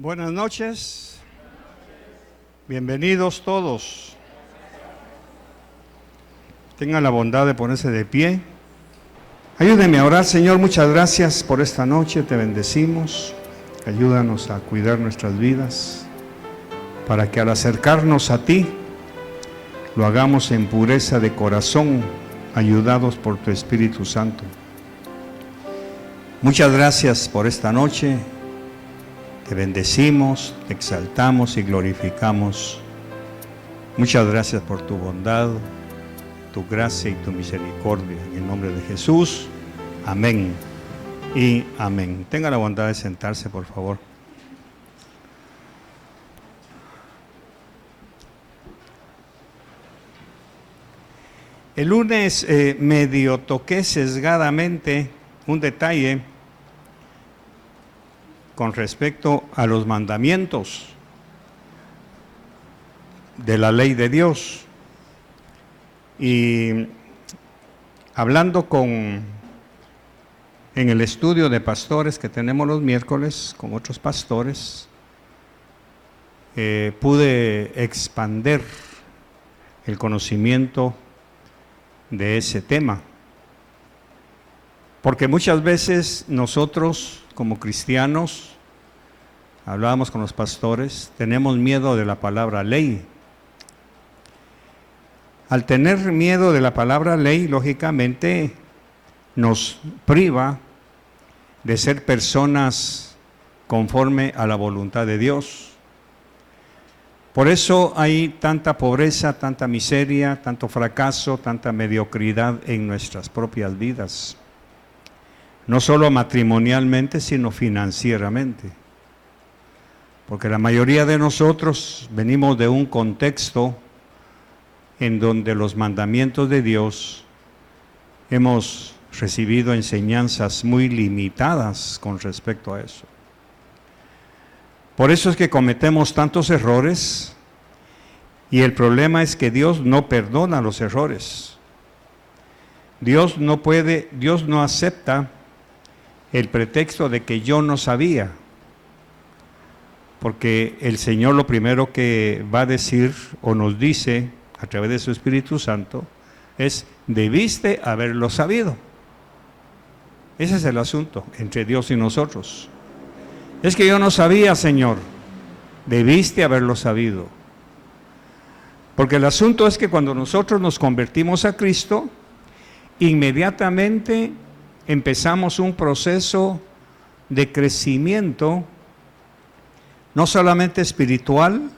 Buenas noches, bienvenidos todos. Tengan la bondad de ponerse de pie. Ayúdenme a orar. Señor, muchas gracias por esta noche, te bendecimos. Ayúdanos a cuidar nuestras vidas, para que al acercarnos a ti, lo hagamos en pureza de corazón, ayudados por tu Espíritu Santo. Muchas gracias por esta noche. Te bendecimos, te exaltamos y glorificamos. Muchas gracias por tu bondad, tu gracia y tu misericordia. En el nombre de Jesús, amén y amén. Tenga la bondad de sentarse, por favor. El lunes medio toqué sesgadamente un detalle con respecto a los mandamientos de la ley de Dios. Y hablando en el estudio de pastores que tenemos los miércoles con otros pastores, pude expander el conocimiento de ese tema. Porque muchas veces nosotros, como cristianos, hablábamos con los pastores, tenemos miedo de la palabra ley. Al tener miedo de la palabra ley, lógicamente nos priva de ser personas conforme a la voluntad de Dios. Por eso hay tanta pobreza, tanta miseria, tanto fracaso, tanta mediocridad en nuestras propias vidas. No solo matrimonialmente, sino financieramente. Porque la mayoría de nosotros venimos de un contexto en donde los mandamientos de Dios hemos recibido enseñanzas muy limitadas con respecto a eso. Por eso es que cometemos tantos errores, y el problema es que Dios no perdona los errores. Dios no acepta el pretexto de que yo no sabía, porque el Señor lo primero que va a decir o nos dice a través de su Espíritu Santo es: debiste haberlo sabido. Ese es el asunto entre Dios y nosotros. Es que yo no sabía, Señor. Debiste haberlo sabido. Porque el asunto es que cuando nosotros nos convertimos a Cristo, inmediatamente empezamos un proceso de crecimiento, no solamente espiritual,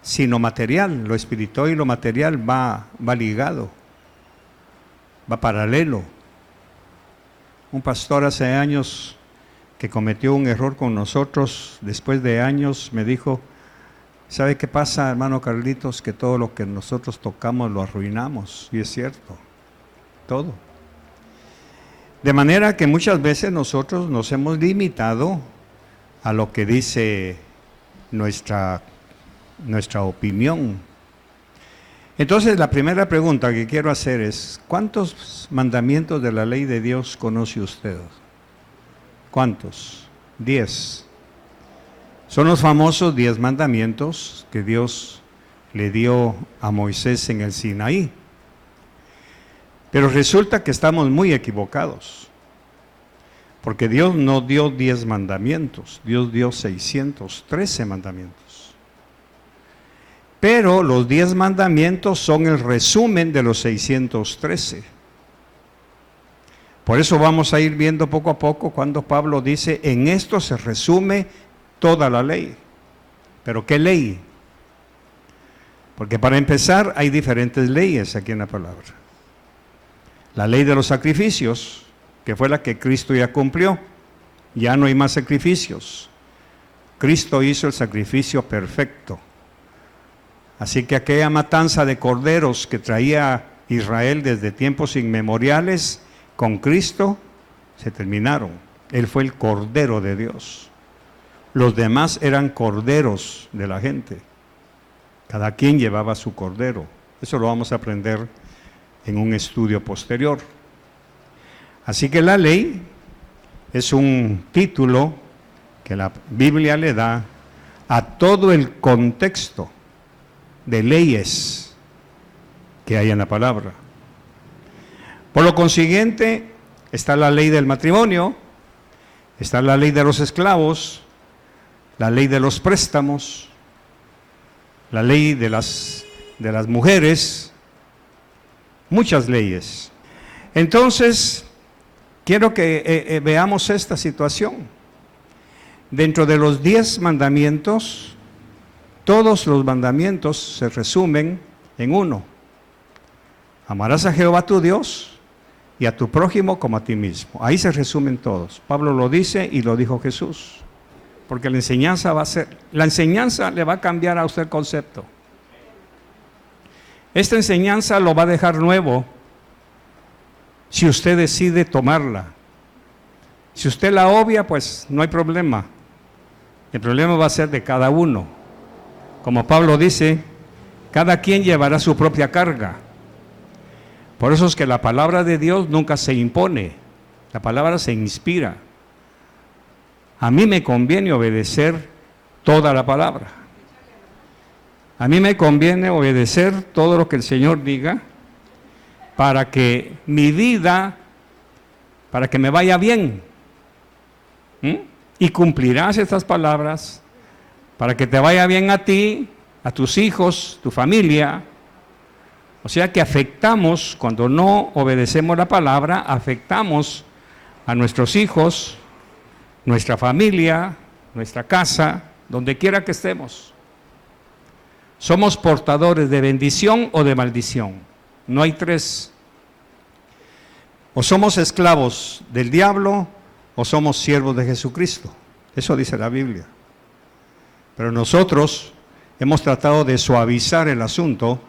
sino material. Lo espiritual y lo material va ligado, va paralelo. Un pastor hace años que cometió un error con nosotros, después de años me dijo: ¿sabe qué pasa, hermano Carlitos? Que todo lo que nosotros tocamos lo arruinamos. Y es cierto, todo. De manera que muchas veces nosotros nos hemos limitado a lo que dice nuestra opinión. Entonces, la primera pregunta que quiero hacer es: ¿cuántos mandamientos de la ley de Dios conoce usted? ¿Cuántos? 10. Son los famosos 10 mandamientos que Dios le dio a Moisés en el Sinaí. Pero resulta que estamos muy equivocados, porque Dios no dio 10 mandamientos, Dios dio 613 mandamientos. Pero los 10 mandamientos son el resumen de los 613. Por eso vamos a ir viendo poco a poco cuando Pablo dice: en esto se resume toda la ley. ¿Pero qué ley? Porque para empezar hay diferentes leyes aquí en la palabra. La ley de los sacrificios, que fue la que Cristo ya cumplió. Ya no hay más sacrificios. Cristo hizo el sacrificio perfecto. Así que aquella matanza de corderos que traía Israel desde tiempos inmemoriales, con Cristo se terminaron. Él fue el Cordero de Dios. Los demás eran corderos de la gente. Cada quien llevaba su cordero. Eso lo vamos a aprender en un estudio posterior. Así que la ley es un título que la Biblia le da a todo el contexto de leyes que hay en la palabra. Por lo consiguiente, está la ley del matrimonio, está la ley de los esclavos, la ley de los préstamos, la ley de las mujeres, muchas leyes. Entonces, quiero que veamos esta situación. Dentro de los 10 mandamientos, todos los mandamientos se resumen en uno: amarás a Jehová tu Dios y a tu prójimo como a ti mismo. Ahí se resumen todos. Pablo lo dice y lo dijo Jesús, porque la enseñanza le va a cambiar a usted el concepto. Esta enseñanza lo va a dejar nuevo si usted decide tomarla. Si usted la obvia, pues no hay problema. El problema va a ser de cada uno. Como Pablo dice, cada quien llevará su propia carga. Por eso es que la palabra de Dios nunca se impone, la palabra se inspira. A mí me conviene obedecer toda la palabra. A mí me conviene obedecer todo lo que el Señor diga para que mi vida, para que me vaya bien. Y cumplirás estas palabras para que te vaya bien a ti, a tus hijos, tu familia. O sea que afectamos, cuando no obedecemos la palabra, afectamos a nuestros hijos, nuestra familia, nuestra casa, donde quiera que estemos. Somos portadores de bendición o de maldición. No hay tres. O somos esclavos del diablo o somos siervos de Jesucristo. Eso dice la Biblia. Pero nosotros hemos tratado de suavizar el asunto,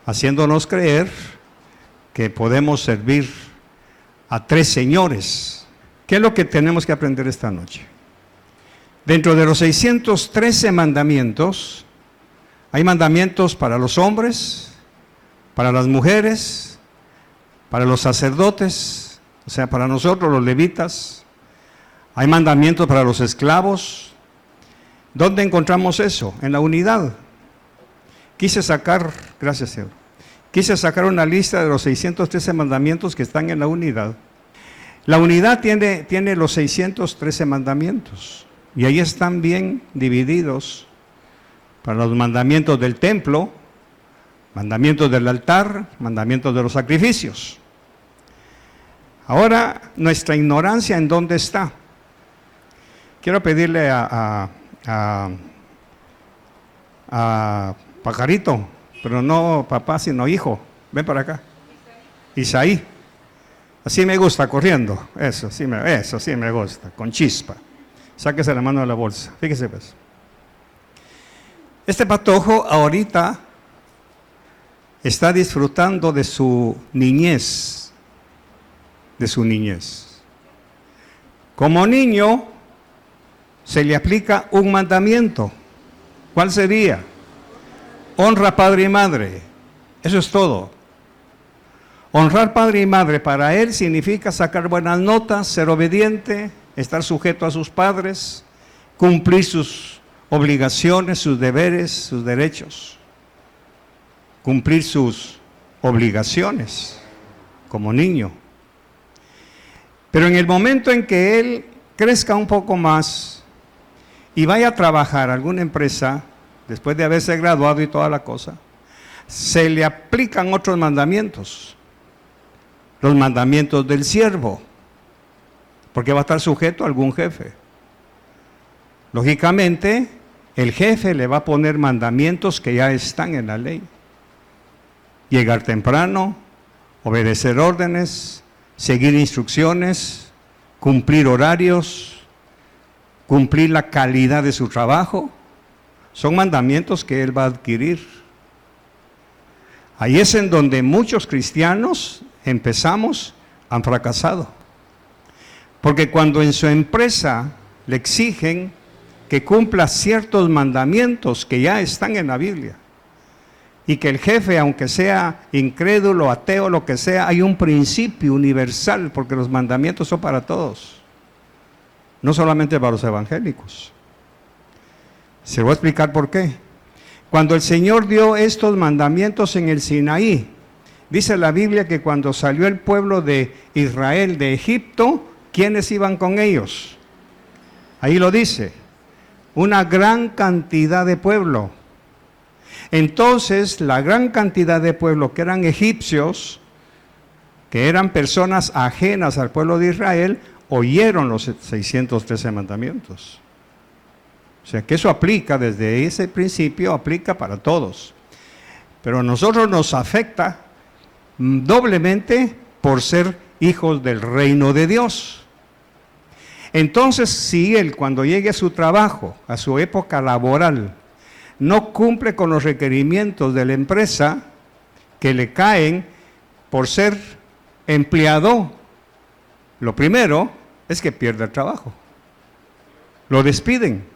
haciéndonos creer que podemos servir a 3 señores. ¿Qué es lo que tenemos que aprender esta noche? Dentro de los 613 mandamientos, hay mandamientos para los hombres, para las mujeres, para los sacerdotes, o sea, para nosotros los levitas. Hay mandamientos para los esclavos. ¿Dónde encontramos eso? En la unidad. Quise sacar una lista de los 613 mandamientos que están en la unidad. La unidad tiene los 613 mandamientos y ahí están bien divididos para los mandamientos del templo, mandamientos del altar, mandamientos de los sacrificios. Ahora, nuestra ignorancia, ¿en dónde está? Quiero pedirle a Pajarito, pero no papá, sino hijo. Ven para acá. Isaí. Así me gusta, corriendo. Eso sí me gusta, con chispa. Sáquese la mano de la bolsa. Fíjese pues. Este patojo ahorita está disfrutando de su niñez. Como niño, se le aplica un mandamiento. ¿Cuál sería? Honra a padre y madre. Eso es todo. Honrar padre y madre para él significa sacar buenas notas, ser obediente, estar sujeto a sus padres, cumplir sus obligaciones, sus deberes, sus derechos, cumplir sus obligaciones como niño. Pero en el momento en que él crezca un poco más y vaya a trabajar a alguna empresa, después de haberse graduado y toda la cosa, se le aplican otros mandamientos. Los mandamientos del siervo, porque va a estar sujeto a algún jefe. Lógicamente, el jefe le va a poner mandamientos que ya están en la ley. Llegar temprano, obedecer órdenes, seguir instrucciones, cumplir horarios, cumplir la calidad de su trabajo. Son mandamientos que él va a adquirir. Ahí es en donde muchos cristianos han fracasado. Porque cuando en su empresa le exigen que cumpla ciertos mandamientos que ya están en la Biblia, y que el jefe, aunque sea incrédulo, ateo, lo que sea, hay un principio universal, porque los mandamientos son para todos, no solamente para los evangélicos. Se lo voy a explicar por qué. Cuando el Señor dio estos mandamientos en el Sinaí, dice la Biblia que cuando salió el pueblo de Israel de Egipto, ¿quiénes iban con ellos? Ahí lo dice, una gran cantidad de pueblo. Entonces, la gran cantidad de pueblo que eran egipcios, que eran personas ajenas al pueblo de Israel, oyeron los 613 mandamientos. O sea que eso aplica, desde ese principio aplica para todos. Pero a nosotros nos afecta doblemente por ser hijos del reino de Dios. Entonces, si él cuando llegue a su trabajo, a su época laboral, no cumple con los requerimientos de la empresa que le caen por ser empleado, lo primero es que pierde el trabajo. Lo despiden.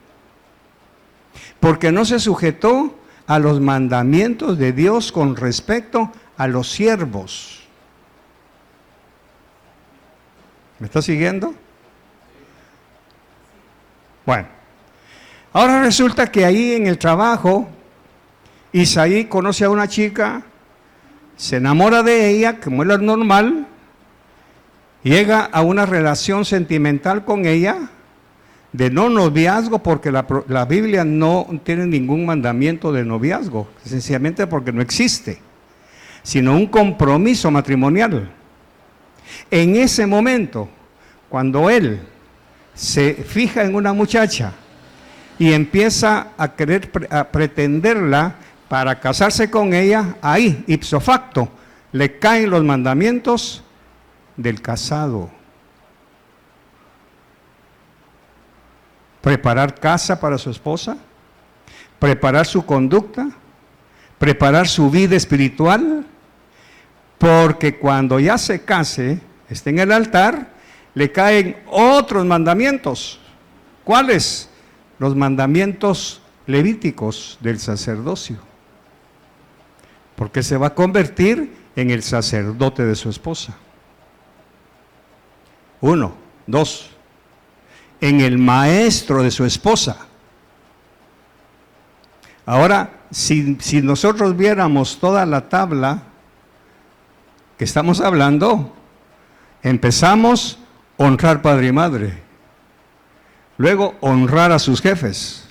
Porque no se sujetó a los mandamientos de Dios con respecto a los siervos. ¿Me está siguiendo? Bueno, ahora resulta que ahí en el trabajo, Isaí conoce a una chica, se enamora de ella, como es lo normal, llega a una relación sentimental con ella, de no noviazgo, porque la Biblia no tiene ningún mandamiento de noviazgo, sencillamente porque no existe, sino un compromiso matrimonial. En ese momento, cuando él se fija en una muchacha y empieza a querer a pretenderla para casarse con ella, ahí, ipso facto, le caen los mandamientos del casado. Preparar casa para su esposa, preparar su conducta, preparar su vida espiritual, porque cuando ya se case, esté en el altar, le caen otros mandamientos. ¿Cuáles? Los mandamientos levíticos del sacerdocio. Porque se va a convertir en el sacerdote de su esposa. 1, 2. En el maestro de su esposa. Ahora, si nosotros viéramos toda la tabla que estamos hablando, empezamos honrar padre y madre, luego honrar a sus jefes,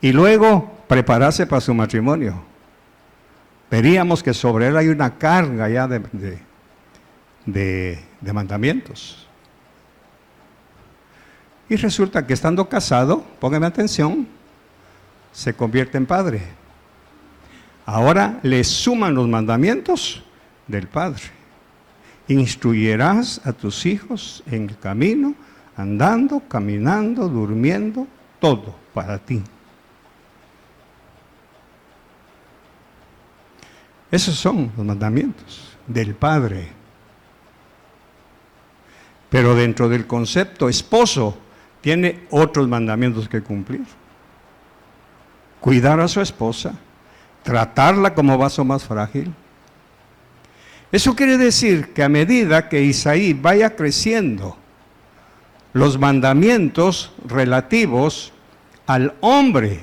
y luego prepararse para su matrimonio. Veríamos que sobre él hay una carga ya de mandamientos. Y resulta que estando casado, póngame atención, se convierte en padre. Ahora le suman los mandamientos del padre. Instruyerás a tus hijos en el camino, andando, caminando, durmiendo, todo para ti. Esos son los mandamientos del padre. Pero dentro del concepto esposo, tiene otros mandamientos que cumplir. Cuidar a su esposa, tratarla como vaso más frágil. Eso quiere decir que a medida que Isaí vaya creciendo, los mandamientos relativos al hombre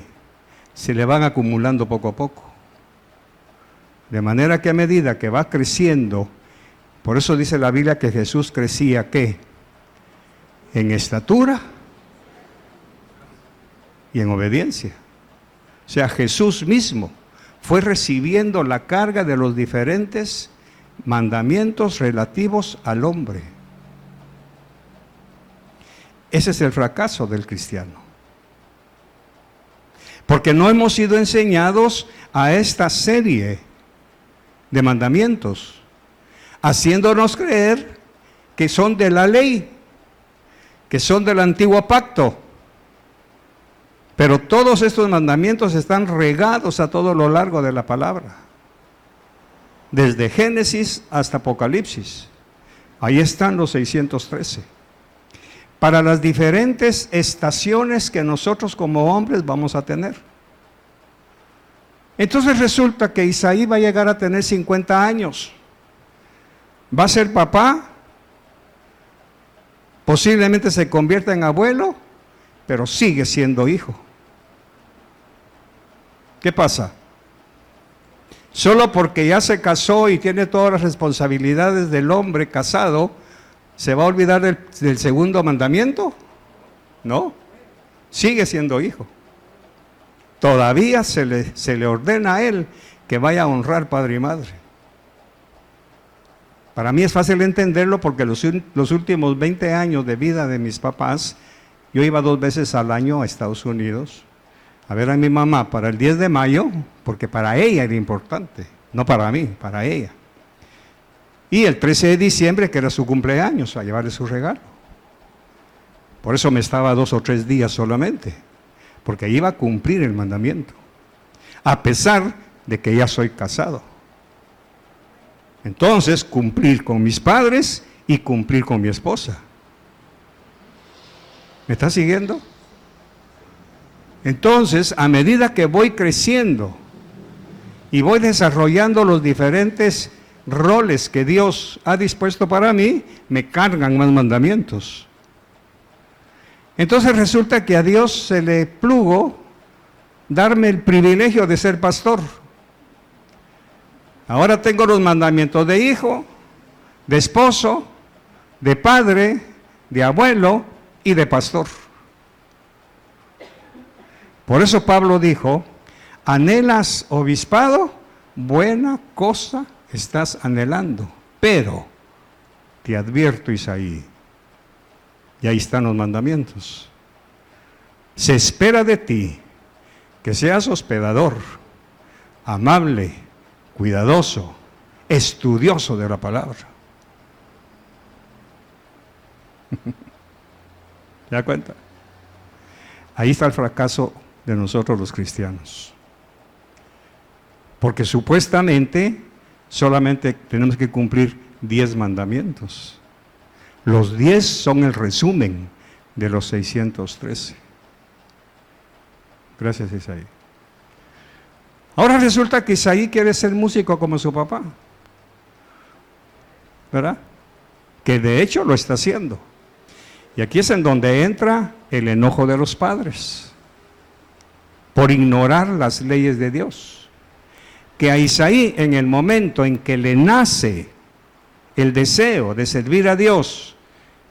se le van acumulando poco a poco. De manera que a medida que va creciendo, por eso dice la Biblia que Jesús crecía, ¿qué? En estatura y en obediencia. O sea, Jesús mismo fue recibiendo la carga de los diferentes mandamientos relativos al hombre. Ese es el fracaso del cristiano. Porque no hemos sido enseñados a esta serie de mandamientos, haciéndonos creer que son de la ley, que son del antiguo pacto. Pero todos estos mandamientos están regados a todo lo largo de la palabra. Desde Génesis hasta Apocalipsis. Ahí están los 613. Para las diferentes estaciones que nosotros como hombres vamos a tener. Entonces resulta que Isaí va a llegar a tener 50 años. Va a ser papá. Posiblemente se convierta en abuelo, pero sigue siendo hijo. ¿Qué pasa? Solo porque ya se casó y tiene todas las responsabilidades del hombre casado, ¿se va a olvidar del segundo mandamiento? No, sigue siendo hijo. Todavía se le ordena a él que vaya a honrar padre y madre. Para mí es fácil entenderlo porque los últimos 20 años de vida de mis papás, yo iba 2 veces al año a Estados Unidos a ver a mi mamá para el 10 de mayo, porque para ella era importante, no para mí, para ella. Y el 13 de diciembre, que era su cumpleaños, a llevarle su regalo. Por eso me estaba 2 o 3 días solamente, porque iba a cumplir el mandamiento, a pesar de que ya soy casado. Entonces, cumplir con mis padres y cumplir con mi esposa. ¿Me está siguiendo? Entonces, a medida que voy creciendo y voy desarrollando los diferentes roles que Dios ha dispuesto para mí, me cargan más mandamientos. Entonces resulta que a Dios se le plugo darme el privilegio de ser pastor. Ahora tengo los mandamientos de hijo, de esposo, de padre, de abuelo y de pastor. Por eso Pablo dijo, ¿anhelas obispado? Buena cosa estás anhelando, pero te advierto, Isaí, y ahí están los mandamientos. Se espera de ti que seas hospedador, amable, cuidadoso, estudioso de la palabra. ¿Se da cuenta? Ahí está el fracaso de nosotros los cristianos. Porque supuestamente solamente tenemos que cumplir 10 mandamientos. Los 10 son el resumen de los 613. Gracias, Isaí. Ahora resulta que Isaí quiere ser músico como su papá, ¿verdad? Que de hecho lo está haciendo. Y aquí es en donde entra el enojo de los padres, por ignorar las leyes de Dios. Que a Isaí, en el momento en que le nace el deseo de servir a Dios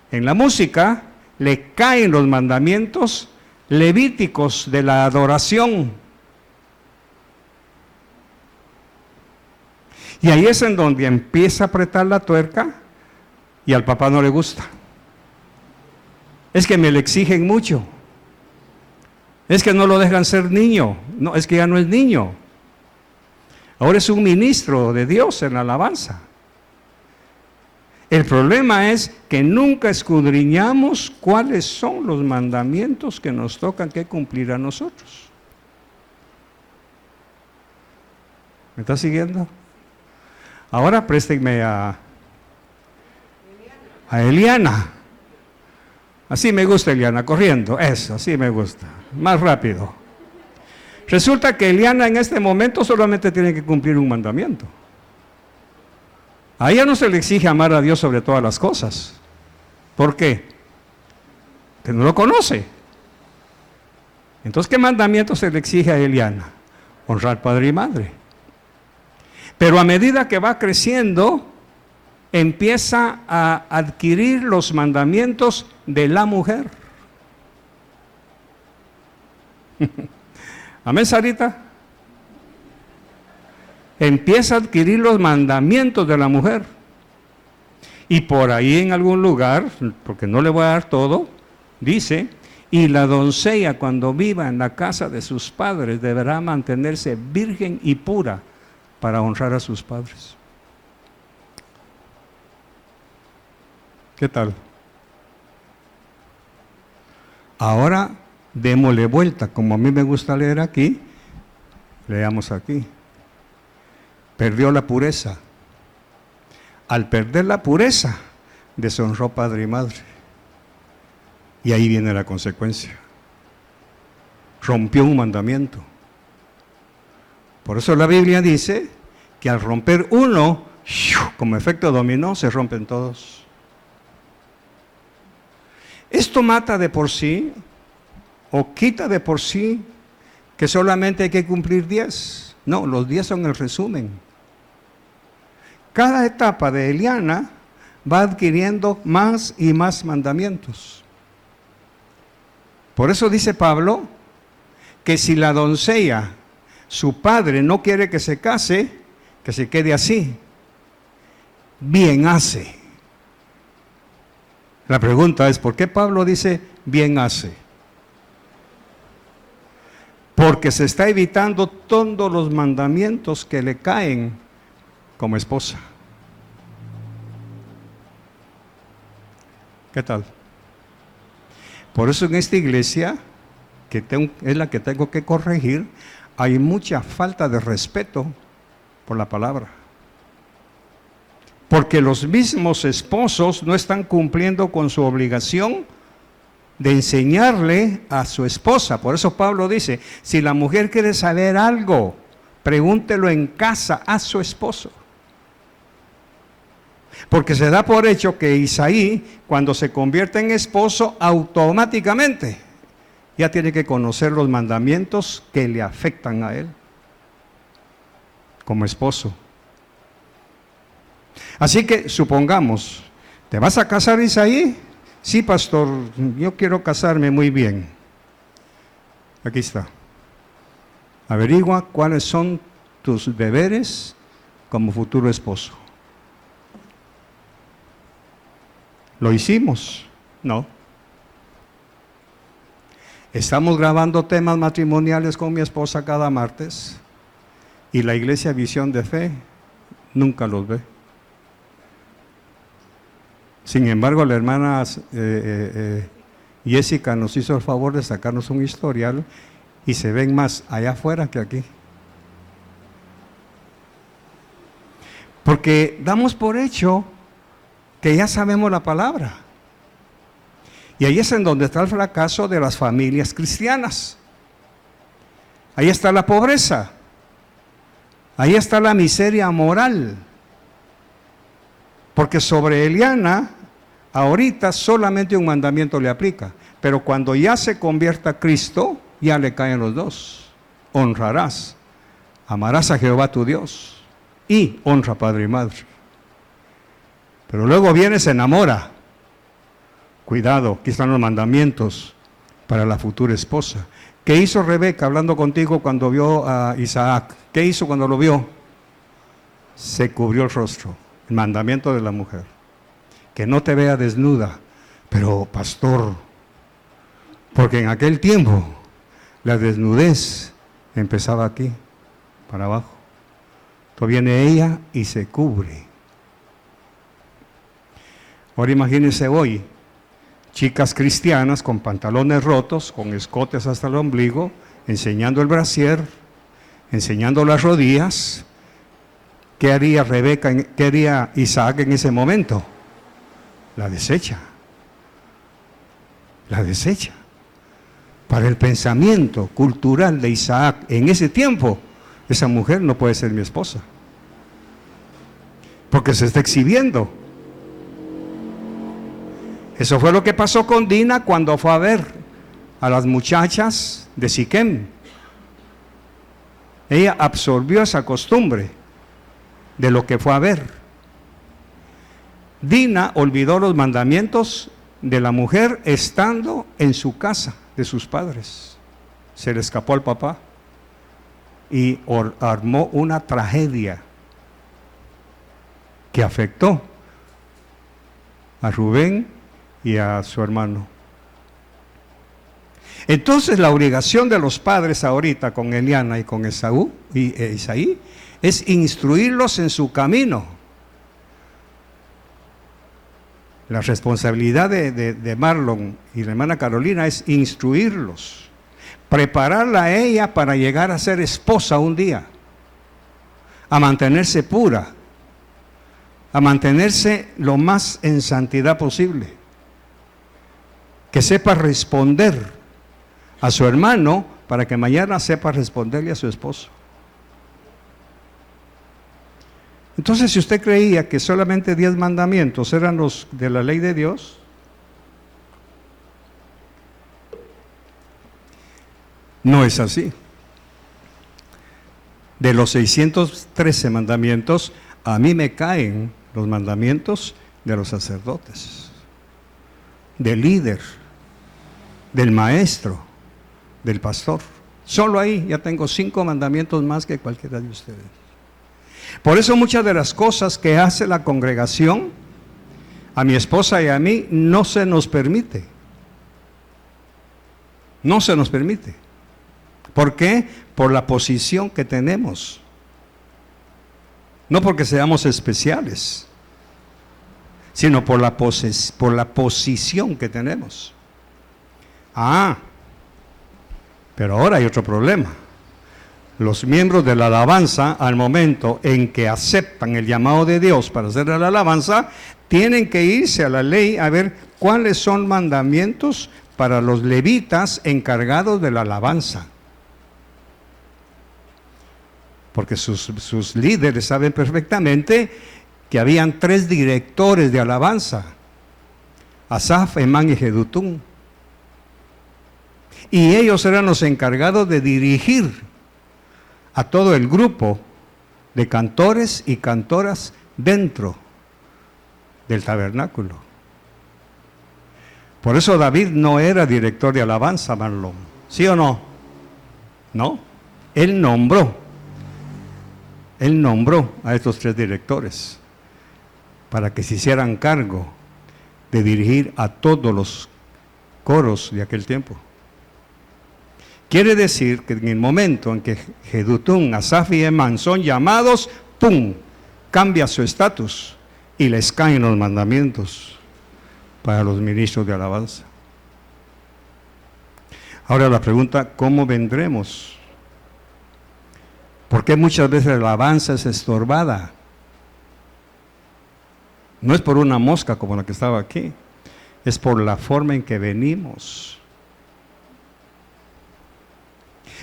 en la música, le caen los mandamientos levíticos de la adoración. Y ahí es en donde empieza a apretar la tuerca y al papá no le gusta. Es que me le exigen mucho. Es que no lo dejan ser niño. No, es que ya no es niño. Ahora es un ministro de Dios en la alabanza. El problema es que nunca escudriñamos cuáles son los mandamientos que nos tocan que cumplir a nosotros. ¿Me está siguiendo? Ahora préstenme a Eliana. Así me gusta Eliana, corriendo. Eso, así me gusta. Más rápido. Resulta que Eliana en este momento solamente tiene que cumplir un mandamiento. A ella no se le exige amar a Dios sobre todas las cosas. ¿Por qué? Que no lo conoce. Entonces, ¿qué mandamiento se le exige a Eliana? Honrar padre y madre. Pero a medida que va creciendo, empieza a adquirir los mandamientos de la mujer. Amén, Sarita. Empieza a adquirir los mandamientos de la mujer. Y por ahí en algún lugar, porque no le voy a dar todo, dice, y la doncella cuando viva en la casa de sus padres deberá mantenerse virgen y pura para honrar a sus padres. ¿Qué tal? Ahora démosle vuelta, como a mí me gusta leer aquí, leamos aquí. Perdió la pureza. Al perder la pureza, deshonró padre y madre. Y ahí viene la consecuencia. Rompió un mandamiento. Por eso la Biblia dice que al romper uno, como efecto dominó, se rompen todos. Esto mata de por sí, o quita de por sí, que solamente hay que cumplir 10. No, los 10 son el resumen. Cada etapa de Eliana va adquiriendo más y más mandamientos. Por eso dice Pablo que si la doncella, su padre no quiere que se case, que se quede así. Bien hace. La pregunta es, ¿por qué Pablo dice bien hace? Porque se está evitando todos los mandamientos que le caen como esposa. ¿Qué tal? Por eso en esta iglesia, que es la que tengo que corregir, hay mucha falta de respeto por la palabra. Porque los mismos esposos no están cumpliendo con su obligación de enseñarle a su esposa. Por eso Pablo dice, si la mujer quiere saber algo, pregúntelo en casa a su esposo. Porque se da por hecho que Isaí, cuando se convierte en esposo, automáticamente ya tiene que conocer los mandamientos que le afectan a él como esposo. Así que supongamos, ¿te vas a casar, Isaí? Sí, pastor, yo quiero casarme. Muy bien. Aquí está. Averigua cuáles son tus deberes como futuro esposo. ¿Lo hicimos? No. Estamos grabando temas matrimoniales con mi esposa cada martes y la iglesia Visión de Fe nunca los ve. Sin embargo, la hermana Jessica nos hizo el favor de sacarnos un historial y se ven más allá afuera que aquí. Porque damos por hecho que ya sabemos la palabra. Y ahí es en donde está el fracaso de las familias cristianas. Ahí está la pobreza. Ahí está la miseria moral. Porque sobre Eliana, ahorita solamente un mandamiento le aplica. Pero cuando ya se convierta a Cristo, ya le caen los dos. Honrarás, amarás a Jehová tu Dios y honra a padre y madre. Pero luego viene, se enamora. Cuidado, aquí están los mandamientos para la futura esposa. ¿Qué hizo Rebeca hablando contigo cuando vio a Isaac? ¿Qué hizo cuando lo vio? Se cubrió el rostro. El mandamiento de la mujer. Que no te vea desnuda. Pero, pastor, porque en aquel tiempo la desnudez empezaba aquí, para abajo. Entonces viene ella y se cubre. Ahora imagínense hoy, chicas cristianas con pantalones rotos, con escotes hasta el ombligo, enseñando el brasier, enseñando las rodillas. ¿Qué haría Rebeca, qué haría Isaac en ese momento? La desecha. La desecha. Para el pensamiento cultural de Isaac en ese tiempo, esa mujer no puede ser mi esposa. Porque se está exhibiendo. Eso fue lo que pasó con Dina cuando fue a ver a las muchachas de Siquem. Ella absorbió esa costumbre de lo que fue a ver. Dina olvidó los mandamientos de la mujer estando en su casa de sus padres. Se le escapó al papá y armó una tragedia que afectó a Rubén y a su hermano. Entonces la obligación de los padres ahorita con Eliana y con Esaú y Isaí es instruirlos en su camino. La responsabilidad de Marlon y la hermana Carolina es instruirlos, prepararla a ella para llegar a ser esposa un día, a mantenerse pura, a mantenerse lo más en santidad posible, que sepa responder a su hermano para que mañana sepa responderle a su esposo. Entonces, si usted creía que solamente 10 mandamientos eran los de la ley de Dios, no es así. De los 613 mandamientos, a mí me caen los mandamientos de los sacerdotes, del líder, del maestro, del pastor. Solo ahí ya tengo 5 mandamientos más que cualquiera de ustedes. Por eso muchas de las cosas que hace la congregación, a mi esposa y a mí, no se nos permite. No se nos permite. ¿Por qué? Por la posición que tenemos. No porque seamos especiales, sino por la posición que tenemos. Pero ahora hay otro problema. Los miembros de la alabanza, al momento en que aceptan el llamado de Dios para hacer la alabanza, tienen que irse a la ley a ver cuáles son mandamientos para los levitas encargados de la alabanza. Porque sus líderes saben perfectamente que habían 3 directores de alabanza: Asaf, Emán y Jedutún. Y ellos eran los encargados de dirigir a todo el grupo de cantores y cantoras dentro del tabernáculo. Por eso David no era director de alabanza, Marlon. ¿Sí o no? No. Él nombró a estos 3 directores para que se hicieran cargo de dirigir a todos los coros de aquel tiempo. Quiere decir que en el momento en que Jedutún, Asaf y Emán son llamados, ¡pum!, cambia su estatus y les caen los mandamientos para los ministros de alabanza. Ahora la pregunta, ¿cómo vendremos? Porque muchas veces la alabanza es estorbada. No es por una mosca como la que estaba aquí, es por la forma en que venimos.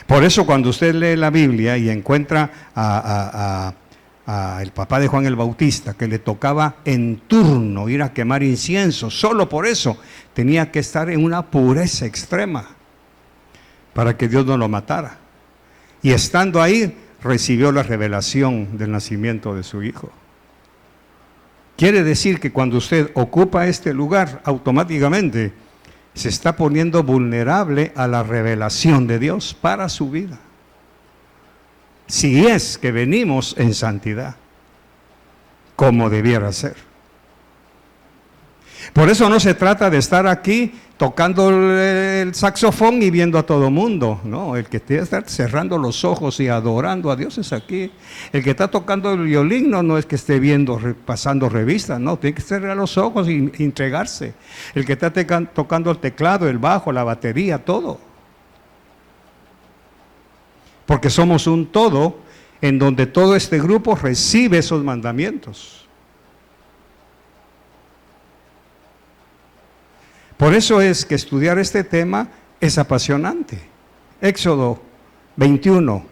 Por eso cuando usted lee la Biblia y encuentra a el papá de Juan el Bautista, que le tocaba en turno ir a quemar incienso, solo por eso tenía que estar en una pureza extrema para que Dios no lo matara. Y estando ahí, recibió la revelación del nacimiento de su hijo. Quiere decir que cuando usted ocupa este lugar, automáticamente se está poniendo vulnerable a la revelación de Dios para su vida. Si es que venimos en santidad, como debiera ser. Por eso no se trata de estar aquí tocando el saxofón y viendo a todo mundo. No, el que tiene que estar cerrando los ojos y adorando a Dios es aquí. El que está tocando el violín no es que esté viendo, pasando revistas, no, tiene que cerrar los ojos y entregarse. El que está tocando el teclado, el bajo, la batería, todo. Porque somos un todo en donde todo este grupo recibe esos mandamientos. Por eso es que estudiar este tema es apasionante. Éxodo 21.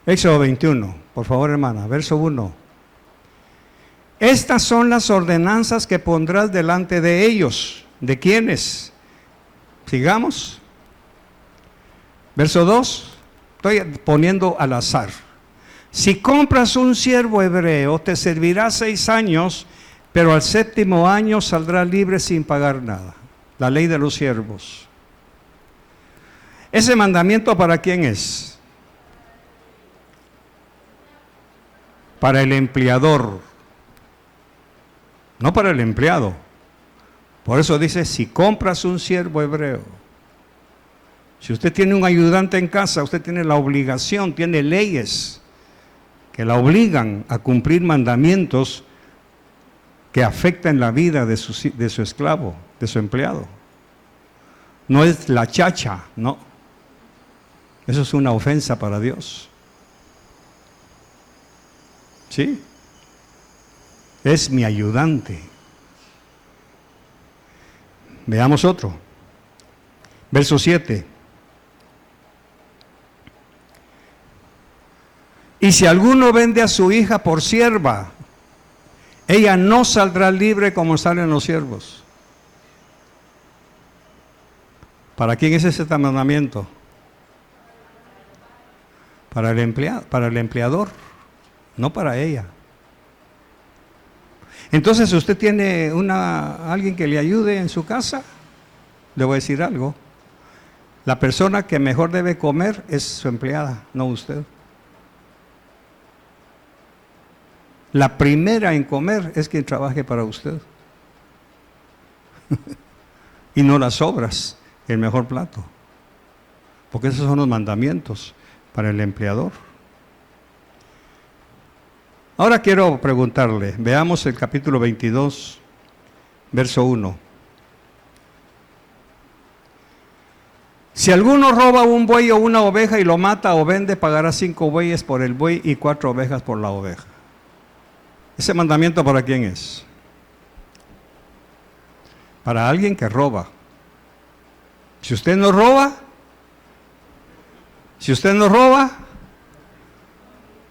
Éxodo 21, por favor, hermana, verso 1. Estas son las ordenanzas que pondrás delante de ellos. ¿De quiénes? Sigamos. Verso 2. Estoy poniendo al azar. Si compras un siervo hebreo, te servirá 6 años, pero al 7º año saldrá libre sin pagar nada. La ley de los siervos. ¿Ese mandamiento para quién es? Para el empleador, no para el empleado. Por eso dice, si compras un siervo hebreo. Si usted tiene un ayudante en casa, usted tiene la obligación, tiene leyes que la obligan a cumplir mandamientos que afectan la vida de su esclavo, de su empleado. No es la chacha, no. Eso es una ofensa para Dios. ¿Sí? Es mi ayudante. Veamos otro. Verso 7. Y si alguno vende a su hija por sierva, ella no saldrá libre como salen los siervos. ¿Para quién es ese mandamiento? para el empleador, no para ella. Entonces, si usted tiene alguien que le ayude en su casa, le voy a decir algo. La persona que mejor debe comer es su empleada, no usted. La primera en comer es quien trabaje para usted. Y no las obras, el mejor plato. Porque esos son los mandamientos para el empleador. Ahora quiero preguntarle, veamos el capítulo 22, verso 1. Si alguno roba un buey o una oveja y lo mata o vende, pagará 5 bueyes por el buey y 4 ovejas por la oveja. ¿Ese mandamiento para quién es? Para alguien que roba. Si usted no roba,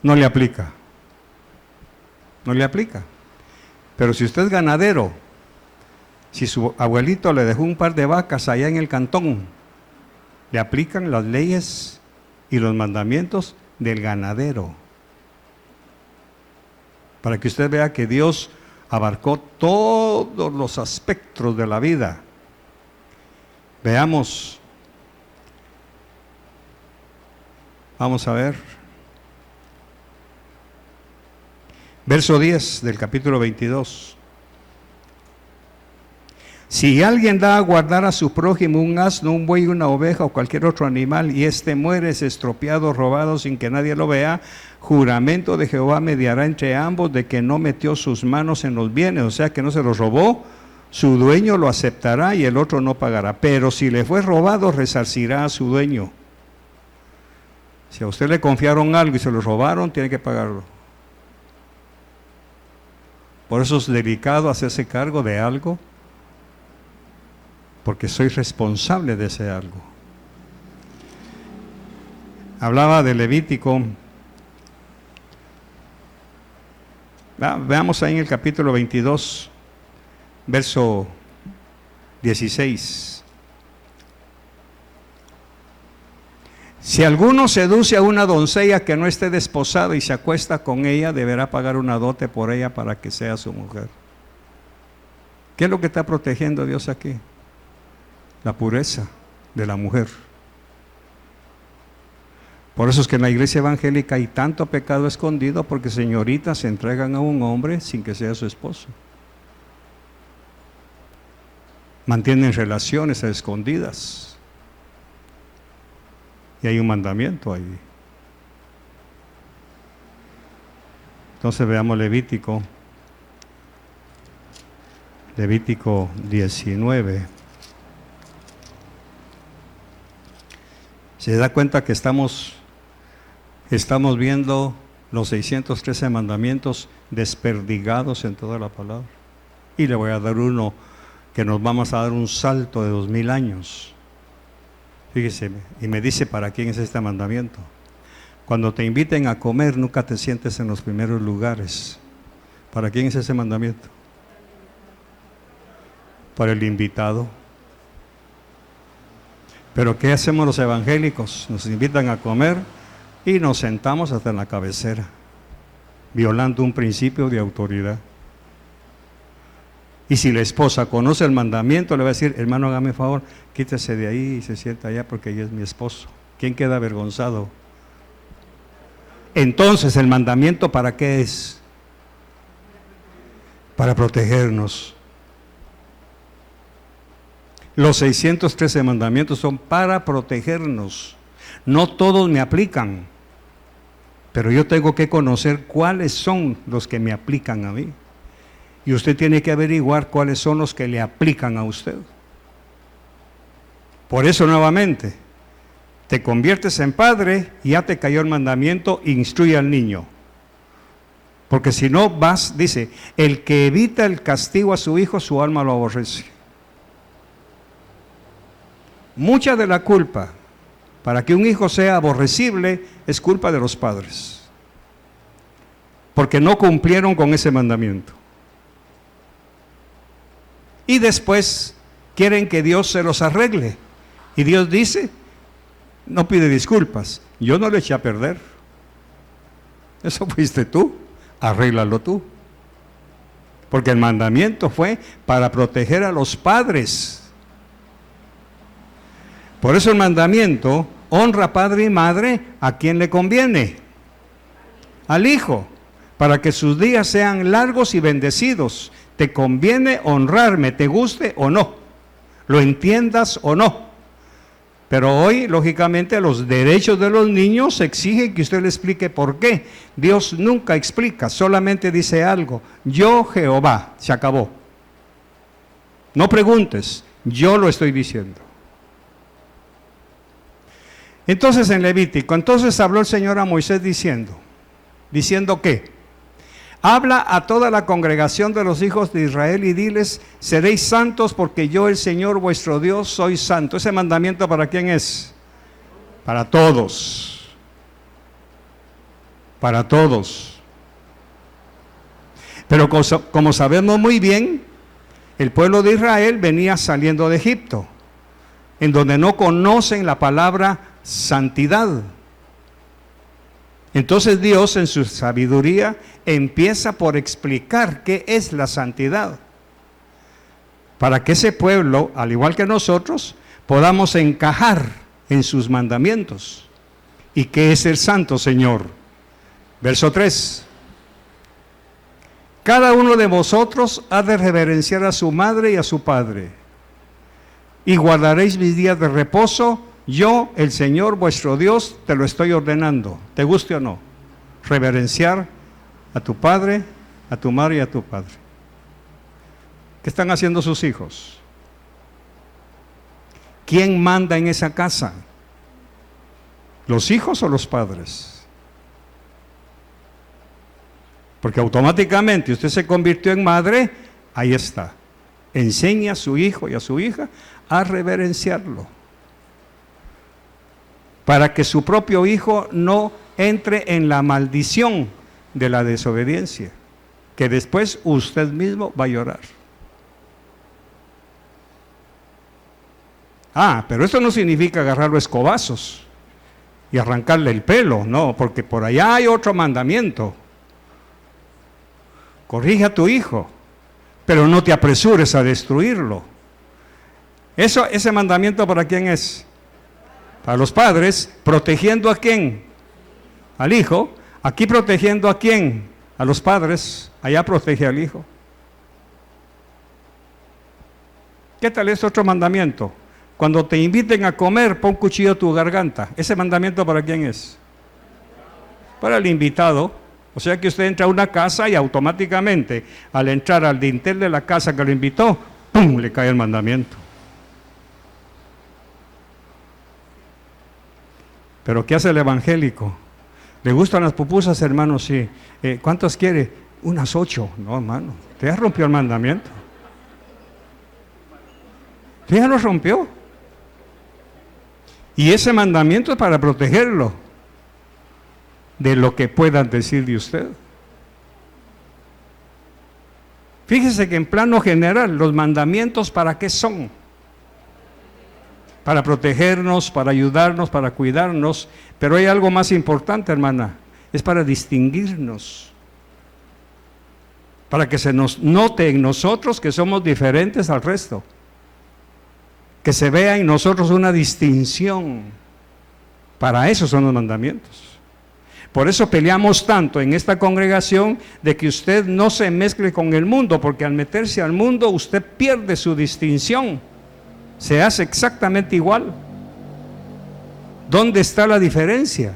no le aplica. No le aplica. Pero si usted es ganadero, si su abuelito le dejó un par de vacas allá en el cantón, le aplican las leyes y los mandamientos del ganadero. Para que usted vea que Dios abarcó todos los aspectos de la vida. Veamos. Vamos a ver. Verso 10 del capítulo 22. Si alguien da a guardar a su prójimo un asno, un buey, una oveja o cualquier otro animal, y éste muere, es estropeado, robado sin que nadie lo vea, juramento de Jehová mediará entre ambos de que no metió sus manos en los bienes, o sea que no se los robó, su dueño lo aceptará y el otro no pagará. Pero si le fue robado, resarcirá a su dueño. Si a usted le confiaron algo y se lo robaron, tiene que pagarlo. Por eso es delicado hacerse cargo de algo, porque soy responsable de ese algo. Hablaba de Levítico. Veamos ahí en el capítulo 22, verso 16. Si alguno seduce a una doncella que no esté desposada y se acuesta con ella, deberá pagar una dote por ella para que sea su mujer. ¿Qué es lo que está protegiendo Dios aquí? La pureza de la mujer. Por eso es que en la iglesia evangélica hay tanto pecado escondido, porque señoritas se entregan a un hombre sin que sea su esposo. Mantienen relaciones a escondidas. Y hay un mandamiento ahí. Entonces veamos Levítico 19. Se da cuenta que estamos viendo los 613 mandamientos desperdigados en toda la palabra. Y le voy a dar uno que nos vamos a dar un salto de 2000 años. Fíjese, y me dice para quién es este mandamiento. Cuando te inviten a comer, nunca te sientes en los primeros lugares. ¿Para quién es ese mandamiento? Para el invitado. Pero ¿qué hacemos los evangélicos? Nos invitan a comer y nos sentamos hasta en la cabecera, violando un principio de autoridad. Y si la esposa conoce el mandamiento, le va a decir: hermano, hágame favor, quítese de ahí y se sienta allá porque ella es mi esposo. ¿Quién queda avergonzado? Entonces, ¿el mandamiento para qué es? Para protegernos. Los 613 mandamientos son para protegernos. No todos me aplican, pero yo tengo que conocer cuáles son los que me aplican a mí. Y usted tiene que averiguar cuáles son los que le aplican a usted. Por eso, nuevamente, te conviertes en padre y ya te cayó el mandamiento: instruye al niño. Porque si no vas, dice, el que evita el castigo a su hijo, su alma lo aborrece. Mucha de la culpa para que un hijo sea aborrecible es culpa de los padres, porque no cumplieron con ese mandamiento. Y después quieren que Dios se los arregle. Y Dios dice, no pide disculpas: yo no le eché a perder. Eso fuiste tú, arréglalo tú. Porque el mandamiento fue para proteger a los padres. Por eso el mandamiento honra padre y madre a quien le conviene. Al hijo, para que sus días sean largos y bendecidos. Te conviene honrarme, te guste o no, lo entiendas o no. Pero hoy, lógicamente, los derechos de los niños exigen que usted le explique por qué. Dios nunca explica, solamente dice algo. Yo, Jehová, se acabó. No preguntes, yo lo estoy diciendo. Entonces en Levítico, entonces habló el Señor a Moisés diciendo ¿qué? Habla a toda la congregación de los hijos de Israel y diles, seréis santos porque yo el Señor vuestro Dios soy santo. ¿Ese mandamiento para quién es? Para todos. Para todos. Pero como sabemos muy bien, el pueblo de Israel venía saliendo de Egipto, en donde no conocen la palabra santidad. Entonces Dios en su sabiduría empieza por explicar qué es la santidad, para que ese pueblo, al igual que nosotros, podamos encajar en sus mandamientos. ¿Y qué es el santo, Señor? Verso 3. Cada uno de vosotros ha de reverenciar a su madre y a su padre, y guardaréis mis días de reposo. Yo, el Señor vuestro Dios, te lo estoy ordenando, te guste o no, reverenciar a tu padre, a tu madre y a tu padre. ¿Qué están haciendo sus hijos? ¿Quién manda en esa casa? ¿Los hijos o los padres? Porque automáticamente usted se convirtió en madre, ahí está. Enseña a su hijo y a su hija a reverenciarlo, para que su propio hijo no entre en la maldición de la desobediencia, que después usted mismo va a llorar. Pero esto no significa agarrarlo a escobazos y arrancarle el pelo, no, porque por allá hay otro mandamiento. Corrige a tu hijo, pero no te apresures a destruirlo. Ese mandamiento, ¿para quién es? Para los padres, protegiendo a quién, al hijo. Aquí protegiendo a quién, a los padres, allá protege al hijo. ¿Qué tal este otro mandamiento? Cuando te inviten a comer, pon cuchillo a tu garganta. ¿Ese mandamiento para quién es? Para el invitado. O sea que usted entra a una casa y automáticamente, al entrar al dintel de la casa que lo invitó, ¡pum!, le cae el mandamiento. Pero ¿qué hace el evangélico? ¿Le gustan las pupusas, hermano? Sí. ¿Cuántas quiere? Unas 8. No, hermano, usted ya rompió el mandamiento. Usted ya lo rompió. Y ese mandamiento es para protegerlo de lo que puedan decir de usted. Fíjese que en plano general, los mandamientos, ¿para qué son? Para protegernos, para ayudarnos, para cuidarnos, pero hay algo más importante, hermana, es para distinguirnos, para que se nos note en nosotros que somos diferentes al resto, que se vea en nosotros una distinción. Para eso son los mandamientos. Por eso peleamos tanto en esta congregación de que usted no se mezcle con el mundo, porque al meterse al mundo usted pierde su distinción. Se hace exactamente igual. ¿Dónde está la diferencia?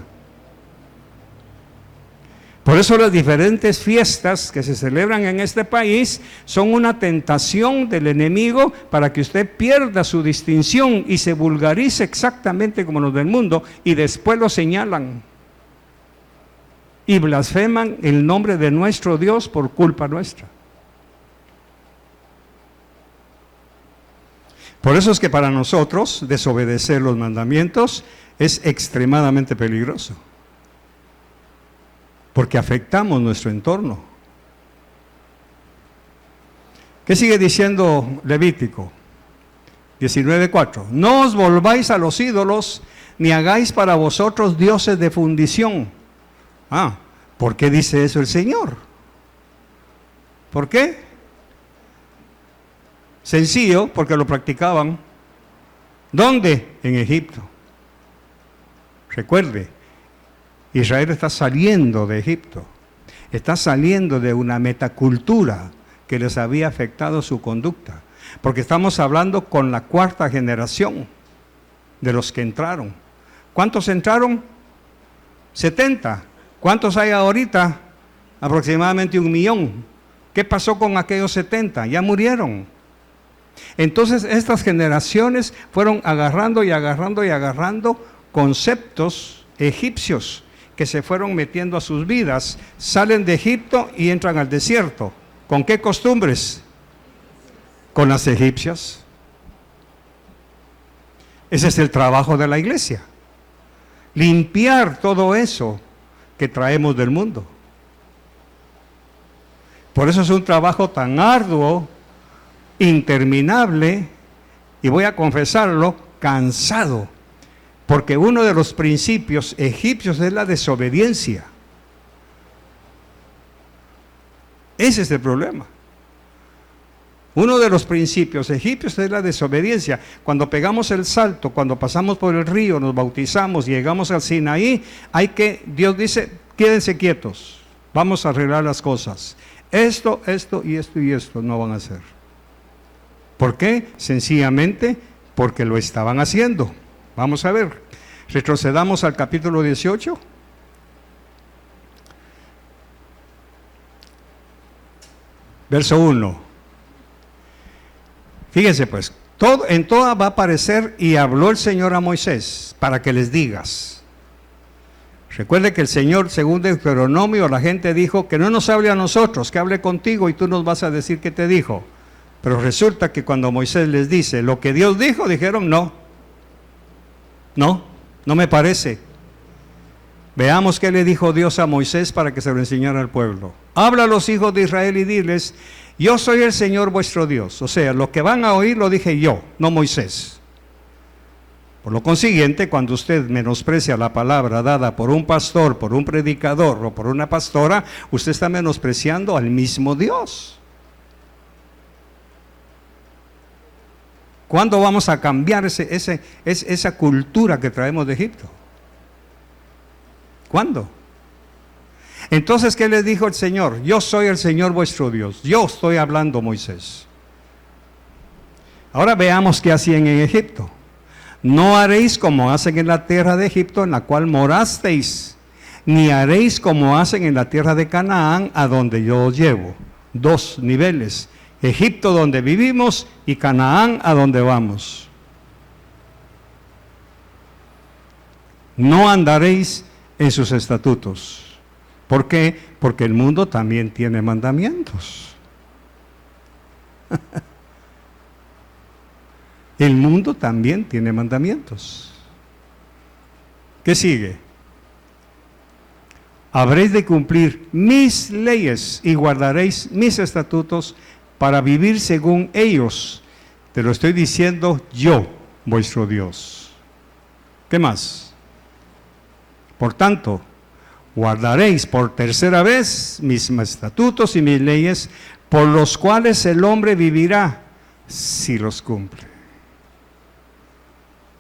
Por eso las diferentes fiestas que se celebran en este país son una tentación del enemigo para que usted pierda su distinción y se vulgarice exactamente como los del mundo, y después lo señalan y blasfeman el nombre de nuestro Dios por culpa nuestra. Por eso es que para nosotros desobedecer los mandamientos es extremadamente peligroso, porque afectamos nuestro entorno. ¿Qué sigue diciendo Levítico 19:4? No os volváis a los ídolos, ni hagáis para vosotros dioses de fundición. ¿Por qué dice eso el Señor? ¿Por qué? Sencillo, porque lo practicaban. ¿Dónde? En Egipto. Recuerde, Israel está saliendo de Egipto. Está saliendo de una metacultura que les había afectado su conducta. Porque estamos hablando con la cuarta generación de los que entraron. ¿Cuántos entraron? 70. ¿Cuántos hay ahorita? Aproximadamente 1 millón. ¿Qué pasó con aquellos 70? Ya murieron. Entonces estas generaciones fueron agarrando y agarrando y agarrando conceptos egipcios que se fueron metiendo a sus vidas. Salen de Egipto y entran al desierto. ¿Con qué costumbres? Con las egipcias. Ese es el trabajo de la iglesia. Limpiar todo eso que traemos del mundo. Por eso es un trabajo tan arduo, interminable, y voy a confesarlo, cansado. Porque uno de los principios egipcios es la desobediencia. Ese es el problema. Uno de los principios egipcios es la desobediencia. Cuando pegamos el salto, cuando pasamos por el río, nos bautizamos, llegamos al Sinaí, Dios dice, quédense quietos, vamos a arreglar las cosas. Esto y esto no van a hacer. ¿Por qué? Sencillamente porque lo estaban haciendo. Vamos a ver, retrocedamos al capítulo 18. Verso 1. Fíjense pues, en toda va a aparecer y habló el Señor a Moisés para que les digas. Recuerde que el Señor, según Deuteronomio, la gente dijo que no nos hable a nosotros, que hable contigo y tú nos vas a decir qué te dijo. Pero resulta que cuando Moisés les dice lo que Dios dijo, dijeron no me parece. Veamos qué le dijo Dios a Moisés para que se lo enseñara al pueblo. Habla a los hijos de Israel y diles, yo soy el Señor vuestro Dios. O sea, lo que van a oír lo dije yo, no Moisés. Por lo consiguiente, cuando usted menosprecia la palabra dada por un pastor, por un predicador o por una pastora, usted está menospreciando al mismo Dios. ¿Cuándo vamos a cambiar esa cultura que traemos de Egipto? ¿Cuándo? Entonces, ¿qué les dijo el Señor? Yo soy el Señor vuestro Dios. Yo estoy hablando, Moisés. Ahora veamos qué hacían en Egipto. No haréis como hacen en la tierra de Egipto, en la cual morasteis, ni haréis como hacen en la tierra de Canaán, a donde yo os llevo. 2 niveles. Egipto donde vivimos y Canaán a donde vamos. No andaréis en sus estatutos. ¿Por qué? Porque el mundo también tiene mandamientos. El mundo también tiene mandamientos. ¿Qué sigue? Habréis de cumplir mis leyes y guardaréis mis estatutos para vivir según ellos. Te lo estoy diciendo yo, vuestro Dios. ¿Qué más? Por tanto, guardaréis por tercera vez mis estatutos y mis leyes, por los cuales el hombre vivirá si los cumple.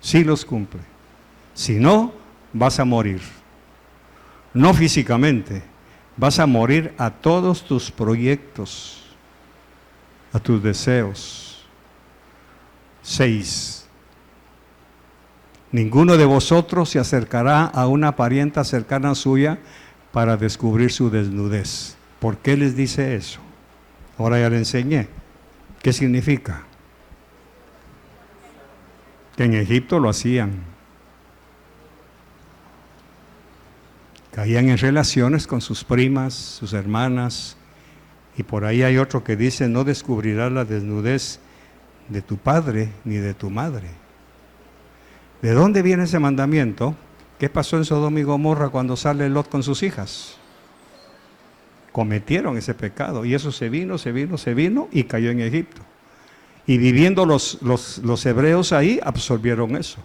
Si los cumple. Si no, vas a morir. No físicamente, vas a morir a todos tus proyectos, a tus deseos. 6. Ninguno de vosotros se acercará a una parienta cercana suya para descubrir su desnudez. ¿Por qué les dice eso? Ahora ya le enseñé. ¿Qué significa? Que en Egipto lo hacían. Caían en relaciones con sus primas, sus hermanas, y por ahí hay otro que dice, no descubrirás la desnudez de tu padre ni de tu madre. ¿De dónde viene ese mandamiento? ¿Qué pasó en Sodoma y Gomorra cuando sale Lot con sus hijas? Cometieron ese pecado y eso se vino y cayó en Egipto. Y viviendo los hebreos ahí absorbieron eso.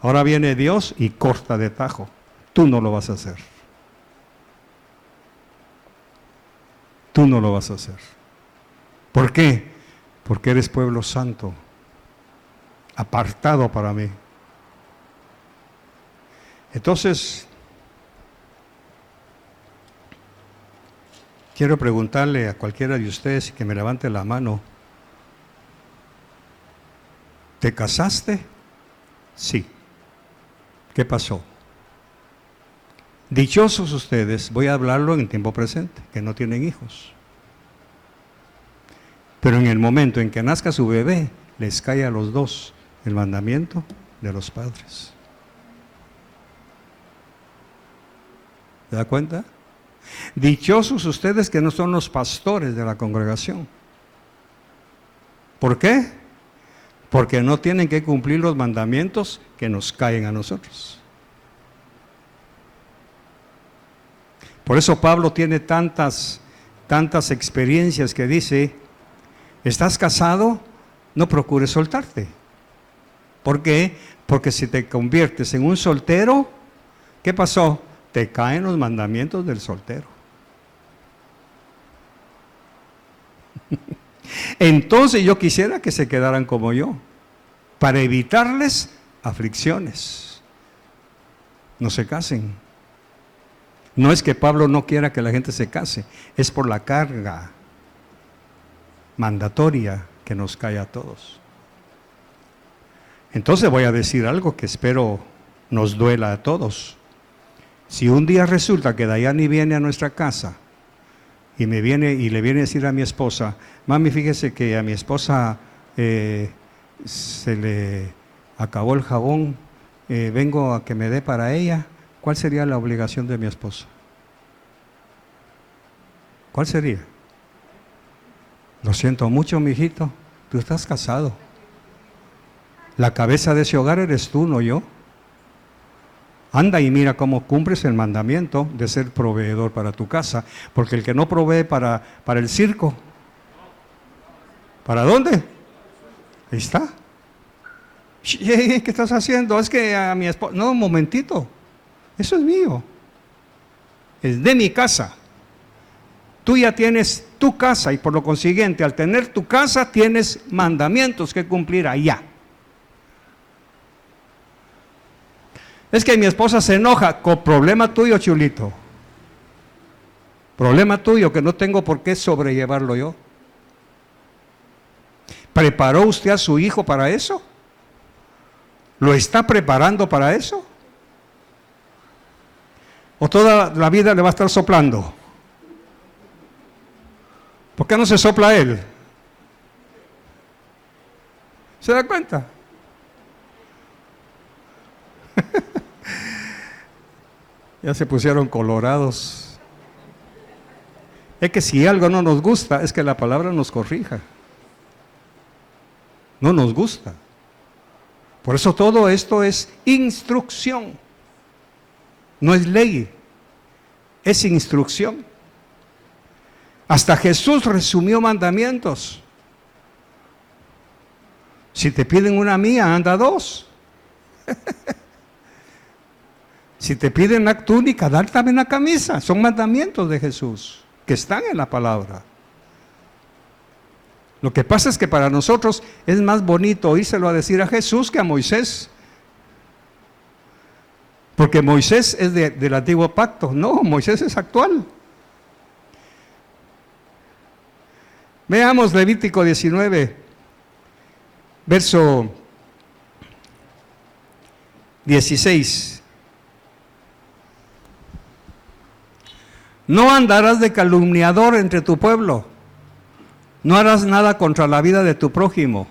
Ahora viene Dios y corta de tajo. Tú no lo vas a hacer. Tú no lo vas a hacer. ¿Por qué? Porque eres pueblo santo, apartado para mí. Entonces, quiero preguntarle a cualquiera de ustedes que me levante la mano. ¿Te casaste? Sí. ¿Qué pasó? Dichosos ustedes, voy a hablarlo en tiempo presente, que no tienen hijos. Pero en el momento en que nazca su bebé, les cae a los dos el mandamiento de los padres. ¿Se da cuenta? Dichosos ustedes que no son los pastores de la congregación. ¿Por qué? Porque no tienen que cumplir los mandamientos que nos caen a nosotros. Por eso Pablo tiene tantas experiencias que dice: ¿estás casado? No procures soltarte. ¿Por qué? Porque si te conviertes en un soltero, ¿qué pasó? Te caen los mandamientos del soltero. Entonces yo quisiera que se quedaran como yo, para evitarles aflicciones. No se casen. No es que Pablo no quiera que la gente se case, es por la carga mandatoria que nos cae a todos. Entonces voy a decir algo que espero nos duela a todos. Si un día resulta que Dayani viene a nuestra casa y le viene a decir a mi esposa: mami, fíjese que a mi esposa se le acabó el jabón, vengo a que me dé para ella, ¿cuál sería la obligación de mi esposa? ¿Cuál sería? Lo siento mucho, mijito, tú estás casado. La cabeza de ese hogar eres tú, no yo. Anda y mira cómo cumples el mandamiento de ser proveedor para tu casa, porque el que no provee para el circo, ¿para dónde? Ahí está. ¿Qué estás haciendo? Es que a mi esposa... No, un momentito, eso es mío, es de mi casa. Tú ya tienes tu casa y por lo consiguiente, al tener tu casa, tienes mandamientos que cumplir allá. Es que mi esposa se enoja, con problema tuyo, chulito. Problema tuyo, que no tengo por qué sobrellevarlo yo. ¿Preparó usted a su hijo para eso? ¿Lo está preparando para eso? ¿O toda la vida le va a estar soplando? ¿Por qué no se sopla él? ¿Se da cuenta? Ya se pusieron colorados. Es que si algo no nos gusta, es que la palabra nos corrija. No nos gusta. Por eso todo esto es instrucción. No es ley, es instrucción. Hasta Jesús resumió mandamientos. Si te piden una mía, anda dos. Si te piden la túnica, dale también la camisa. Son mandamientos de Jesús que están en la palabra. Lo que pasa es que para nosotros es más bonito oírselo a decir a Jesús que a Moisés. Porque Moisés es del antiguo pacto. No, Moisés es actual. Veamos Levítico 19, verso 16. No andarás de calumniador entre tu pueblo. No harás nada contra la vida de tu prójimo.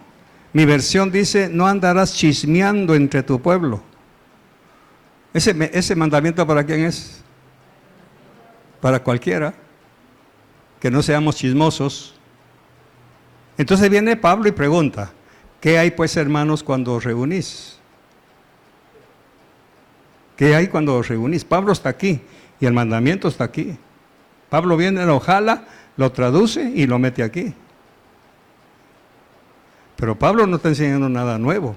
Mi versión dice: no andarás chismeando entre tu pueblo. ¿Ese mandamiento para quién es? Para cualquiera. Que no seamos chismosos. Entonces viene Pablo y pregunta: ¿qué hay pues, hermanos, cuando os reunís? ¿Qué hay cuando os reunís? Pablo está aquí y el mandamiento está aquí. Pablo viene, lo jala, lo traduce y lo mete aquí. Pero Pablo no está enseñando nada nuevo,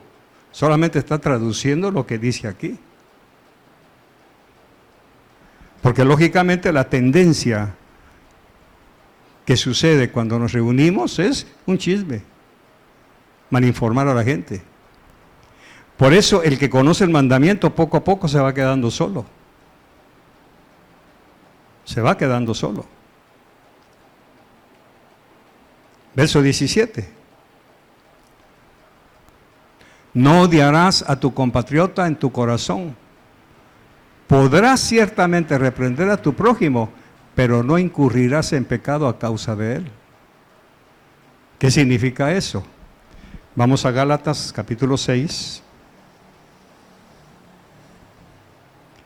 solamente está traduciendo lo que dice aquí. Porque lógicamente la tendencia que sucede cuando nos reunimos es un chisme, malinformar a la gente. Por eso el que conoce el mandamiento poco a poco se va quedando solo. Se va quedando solo. Verso 17. No odiarás a tu compatriota en tu corazón. Podrás ciertamente reprender a tu prójimo, pero no incurrirás en pecado a causa de él. ¿Qué significa eso? Vamos a Gálatas capítulo 6.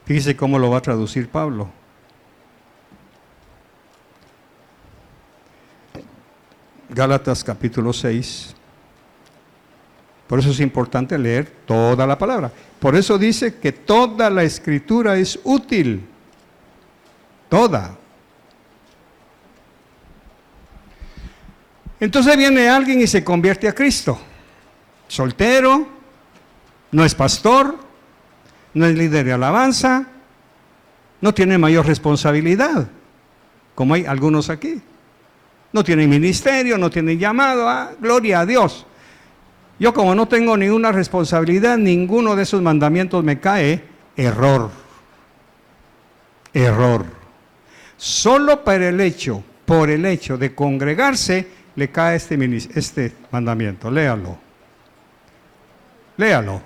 Fíjese cómo lo va a traducir Pablo. Gálatas capítulo 6. Por eso es importante leer toda la palabra. Por eso dice que toda la escritura es útil. Toda. Entonces viene alguien y se convierte a Cristo. Soltero, no es pastor, no es líder de alabanza, no tiene mayor responsabilidad, como hay algunos aquí. No tienen ministerio, no tienen llamado, gloria a Dios. Yo como no tengo ninguna responsabilidad, ninguno de esos mandamientos me cae, error. Error. Solo por el hecho de congregarse, le cae este mandamiento. Léalo. Léalo.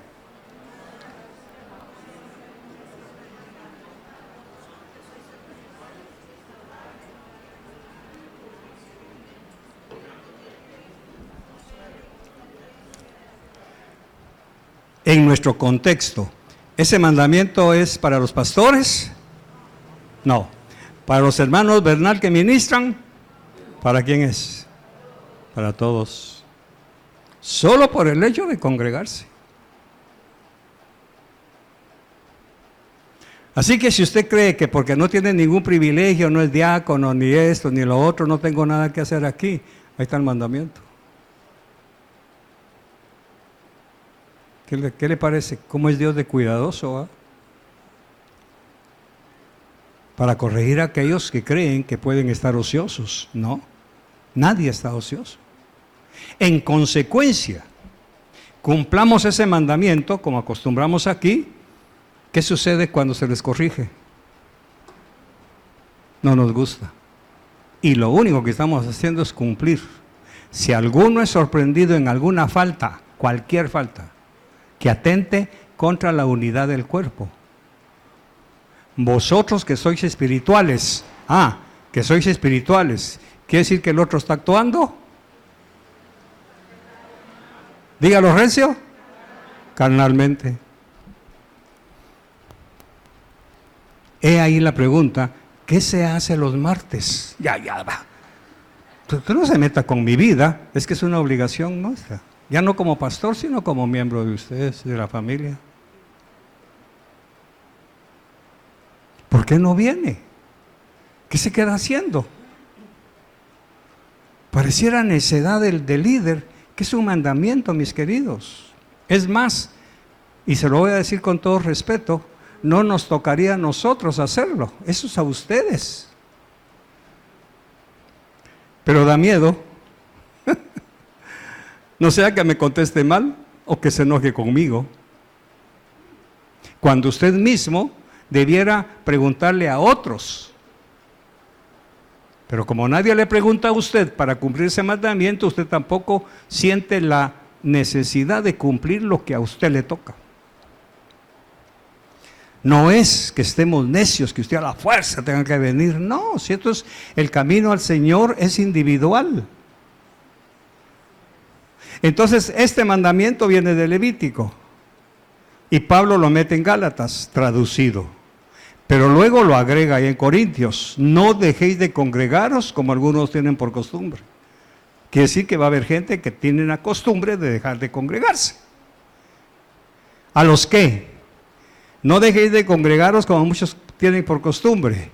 En nuestro contexto, ¿ese mandamiento es para los pastores? No. ¿Para los hermanos Bernal que ministran? ¿Para quién es? Para todos. Solo por el hecho de congregarse. Así que si usted cree que porque no tiene ningún privilegio, no es diácono, ni esto, ni lo otro, no tengo nada que hacer aquí, ahí está el mandamiento. ¿Qué le parece? ¿Cómo es Dios de cuidadoso? Para corregir a aquellos que creen que pueden estar ociosos. No, nadie está ocioso. En consecuencia, cumplamos ese mandamiento como acostumbramos aquí. ¿Qué sucede cuando se les corrige? No nos gusta. Y lo único que estamos haciendo es cumplir. Si alguno es sorprendido en alguna falta, cualquier falta, que atente contra la unidad del cuerpo. Vosotros que sois espirituales, que sois espirituales, ¿quiere decir que el otro está actuando? Dígalo recio, carnalmente. He ahí la pregunta, ¿qué se hace los martes? Ya va. Usted no se meta con mi vida, es que es una obligación nuestra. Ya no como pastor, sino como miembro de ustedes, de la familia. ¿Por qué no viene? ¿Qué se queda haciendo? Pareciera necedad del líder, que es un mandamiento, mis queridos. Es más, y se lo voy a decir con todo respeto, no nos tocaría a nosotros hacerlo, eso es a ustedes. Pero da miedo. No sea que me conteste mal o que se enoje conmigo. Cuando usted mismo debiera preguntarle a otros. Pero como nadie le pregunta a usted para cumplir ese mandamiento, usted tampoco siente la necesidad de cumplir lo que a usted le toca. No es que estemos necios, que usted a la fuerza tenga que venir. No, si esto es el camino al Señor, es individual. Entonces, este mandamiento viene de Levítico y Pablo lo mete en Gálatas, traducido. Pero luego lo agrega ahí en Corintios, no dejéis de congregaros como algunos tienen por costumbre. Quiere decir que va a haber gente que tiene la costumbre de dejar de congregarse. ¿A los qué? No dejéis de congregaros como muchos tienen por costumbre.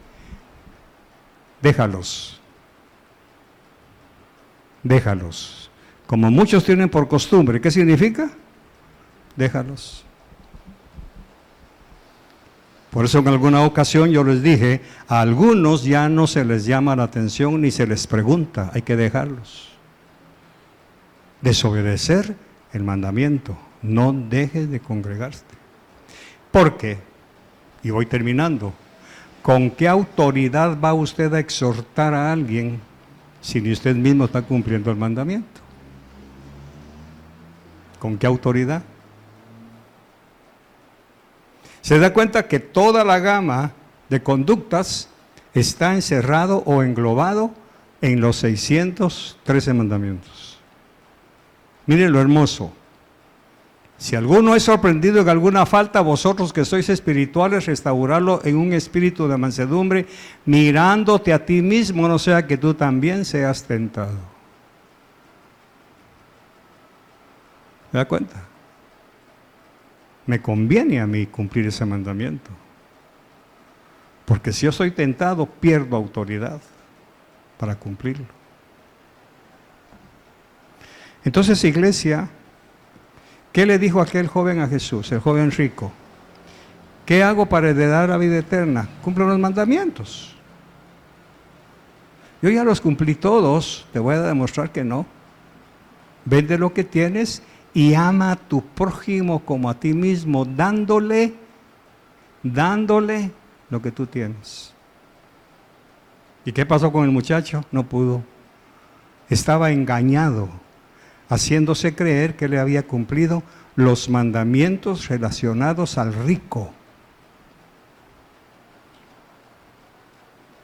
Déjalos. Déjalos. Como muchos tienen por costumbre, ¿qué significa? Déjalos. Por eso en alguna ocasión yo les dije, a algunos ya no se les llama la atención ni se les pregunta, hay que dejarlos. Desobedecer el mandamiento, no dejes de congregarte. ¿Por qué? Y voy terminando. ¿Con qué autoridad va usted a exhortar a alguien si ni usted mismo está cumpliendo el mandamiento? ¿Con qué autoridad? Se da cuenta que toda la gama de conductas está encerrado o englobado en los 613 mandamientos. Miren lo hermoso. Si alguno es sorprendido en alguna falta, vosotros que sois espirituales, restaurarlo en un espíritu de mansedumbre, mirándote a ti mismo, no sea que tú también seas tentado. ¿Se da cuenta? Me conviene a mí cumplir ese mandamiento. Porque si yo soy tentado, pierdo autoridad para cumplirlo. Entonces, iglesia, ¿qué le dijo aquel joven a Jesús, el joven rico? ¿Qué hago para heredar la vida eterna? Cumple los mandamientos. Yo ya los cumplí todos, te voy a demostrar que no. Vende lo que tienes y ama a tu prójimo como a ti mismo, dándole lo que tú tienes. ¿Y qué pasó con el muchacho? No pudo. Estaba engañado, haciéndose creer que le había cumplido los mandamientos relacionados al rico.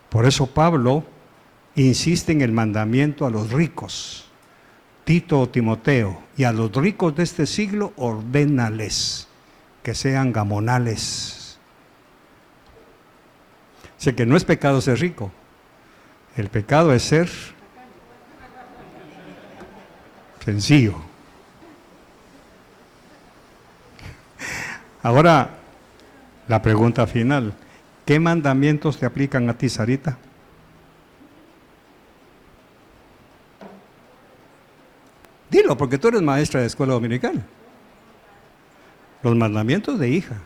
Por eso Pablo insiste en el mandamiento a los ricos. Tito o Timoteo, y a los ricos de este siglo, ordénales que sean gamonales. Sé que no es pecado ser rico, el pecado es ser sencillo. Ahora, la pregunta final, ¿qué mandamientos te aplican a ti, Sarita? Dilo, porque tú eres maestra de escuela dominical. Los mandamientos de hija.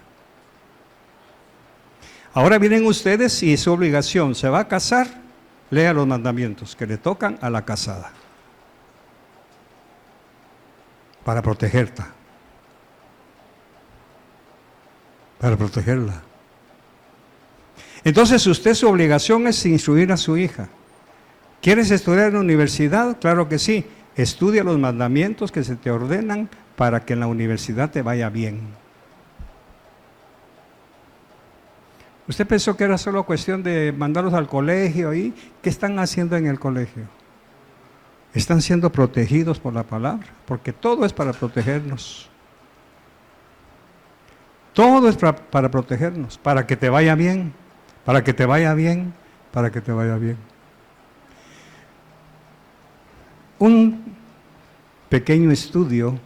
Ahora vienen ustedes y es su obligación. Se va a casar, lea los mandamientos que le tocan a la casada. Para protegerla. Para protegerla. Entonces usted, su obligación es instruir a su hija. ¿Quieres estudiar en la universidad? Claro que sí. Estudia los mandamientos que se te ordenan para que en la universidad te vaya bien. ¿Usted pensó que era solo cuestión de mandarlos al colegio ahí? ¿Qué están haciendo en el colegio? Están siendo protegidos por la palabra, porque todo es para protegernos. Todo es para protegernos, para que te vaya bien, para que te vaya bien, para que te vaya bien. Un pequeño estudio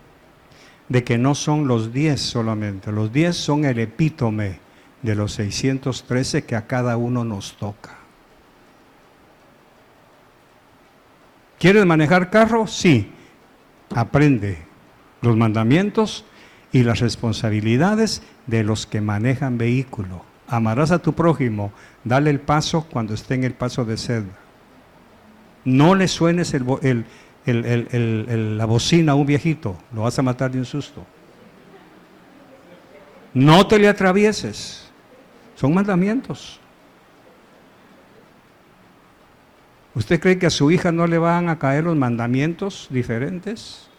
de que no son los 10 solamente, los 10 son el epítome de los 613 que a cada uno nos toca. ¿Quieres manejar carro? Sí. Aprende los mandamientos y las responsabilidades de los que manejan vehículo. Amarás a tu prójimo, dale el paso cuando esté en el paso de cebra. No le suenes la bocina a un viejito, lo vas a matar de un susto. No te le atravieses, son mandamientos. ¿Usted cree que a su hija no le van a caer los mandamientos diferentes?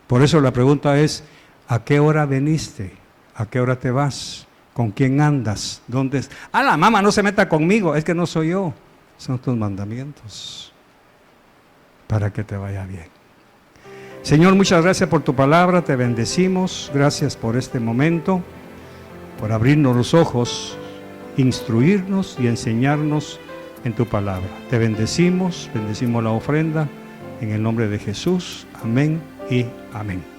Por eso la pregunta es, ¿a qué hora veniste? ¿A qué hora te vas? ¿Con quién andas? ¿Dónde es? Ah, la mamá no se meta conmigo, es que no soy yo. Son tus mandamientos para que te vaya bien. Señor, muchas gracias por tu palabra, te bendecimos, gracias por este momento, por abrirnos los ojos, instruirnos y enseñarnos en tu palabra. Te bendecimos la ofrenda en el nombre de Jesús. Amén y amén.